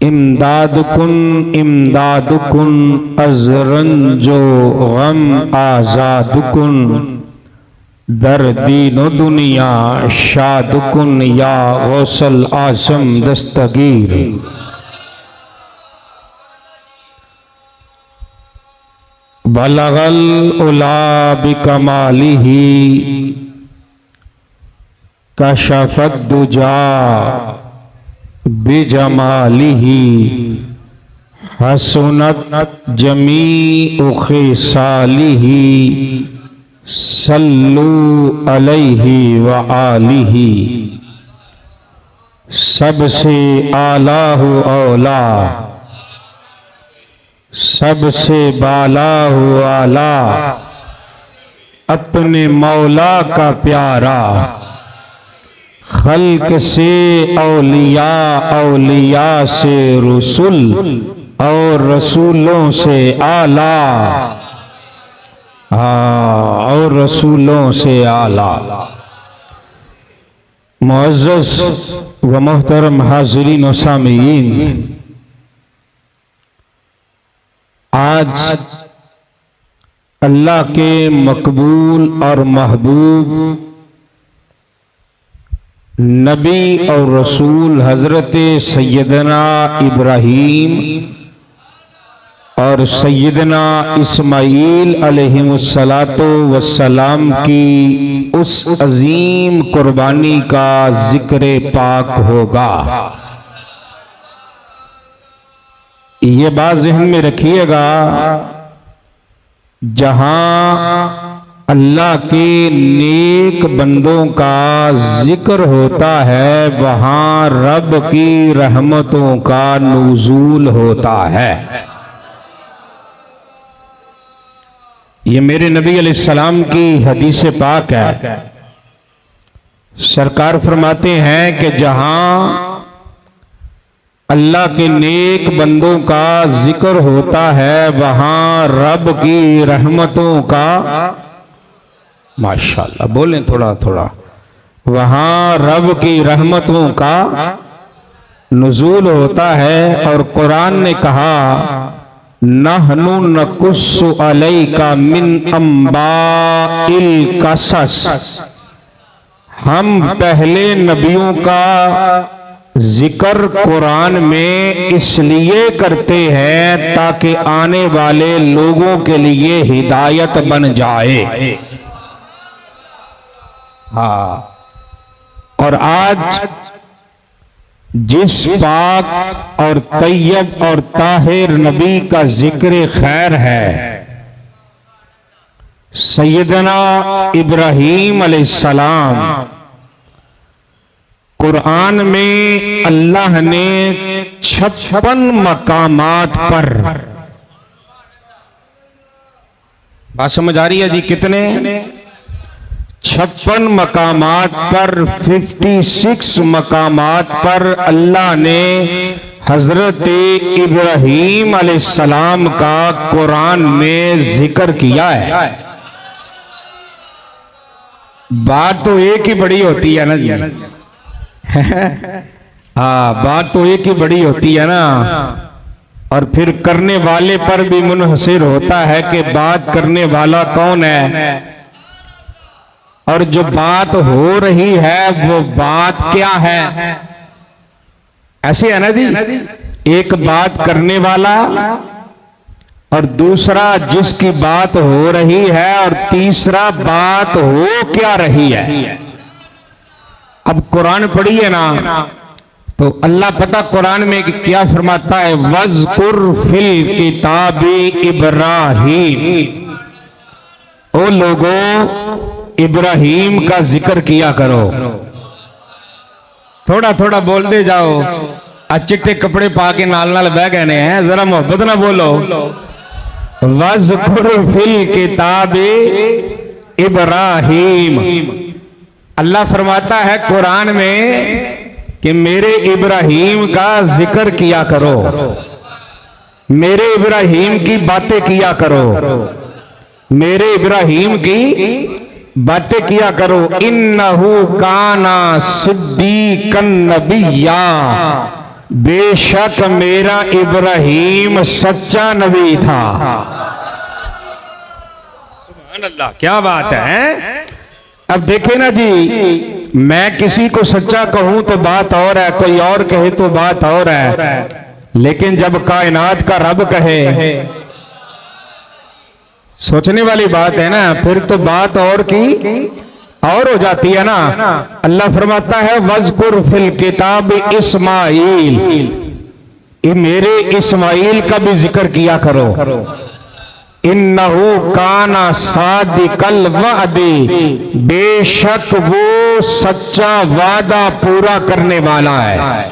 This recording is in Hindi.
इमदादुकुन इमदादुकुन अजरंजो गम आजादुकुन दर्दीनो दुनिया शादुकुन या गौसल आजम दस्तगीर। बलगल उला बिकमालिही कशफत दुजा बिजमालिही हसनत जमीउ खिसालिही सल्लू अलैहि व आलिही। सबसे आला हु औला, सबसे बाला हु आला, अपने मौला का प्यारा। खल्क से औलिया, औलिया से रसूल और रसूलों से आला, और रसूलों से आला। मुअज़्ज़ज़ व मोहतरम हाज़िरीन व सामीईन, आज अल्लाह के मकबूल और महबूब नबी और रसूल हजरत सैयदना इब्राहीम और सैयदना इस्माईल अलैहिमुस्सलातो वस्सलाम की उस अजीम कुर्बानी का जिक्र पाक होगा। ये बात ज़हन में रखिएगा, जहां अल्लाह के नेक बंदों का जिक्र होता है वहां रब की रहमतों का नुज़ूल होता है। ये मेरे नबी अलैहिस्सलाम की हदीस पाक है। सरकार फरमाते हैं कि जहां अल्लाह के नेक बंदों का जिक्र होता है वहां रब की रहमतों का, माशाअल्लाह बोलें थोड़ा थोड़ा, वहां रब की रहमतों का नुज़ूल होता है। और कुरान ने कहा, नहनु नकुस्सु अलैका मिन अंबाइल कसस, हम पहले नबियों का जिक्र कुरान में इसलिए करते हैं ताकि आने वाले लोगों के लिए हिदायत बन जाए। हाँ, और आज जिस पाक और तैयब और ताहिर नबी का जिक्र खैर है, सैयदना इब्राहीम अलैहिस्सलाम, कुरान में अल्लाह ने 56 मकामात पर, बात समझ आ रही है जी? कितने? 56 मकामात पर, 56 मकामात पर अल्लाह ने हजरत इब्राहीम अलैहिस्सलाम का कुरान में जिक्र किया है। बात तो एक ही बड़ी होती है ना जी। हाँ, बात तो एक ही बड़ी होती है ना, और फिर करने वाले पर भी मुनहसिर होता है कि बात करने वाला कौन है और जो बात हो रही है वो बात क्या है। ऐसे है ना जी, एक बात करने वाला और दूसरा जिसकी बात हो रही है और तीसरा बात हो क्या रही है। अब कुरान पढ़िए ना तो अल्लाह पता कुरान में क्या फरमाता है, वज़कुर फिल किताबी इब्राहीम, ओ लोगों इब्राहीम का जिक्र किया करो। थोड़ा थोड़ा बोल दे जाओ, चिट्टे कपड़े पा के नाल नाल बह गए हैं, जरा मोहब्बत ना बोलो। वज़कुर फिल किताबी इब्राहीम, अल्लाह फरमाता है कुरान में कि मेरे इब्राहीम का जिक्र किया करो, मेरे इब्राहीम की बातें किया करो, मेरे इब्राहीम की बातें किया करो। इन्नहु काना सिद्दीकन नबिय्या, बेशक मेरा इब्राहिम सच्चा नबी था। सुभान अल्लाह, क्या बात है। अब देखे ना जी, मैं किसी को सच्चा कहूं तो बात और है, कोई और कहे तो बात और है, लेकिन जब कायनात का रब कहे, सोचने वाली बात है ना, फिर तो बात और की और हो जाती है ना। अल्लाह फरमाता है वज़कुर फिल किताब इस्माइल, ये मेरे इस्माइल का भी जिक्र किया करो। इन्नहु काना सादिकल वअदी, बेशक वो सच्चा वादा पूरा करने वाला है।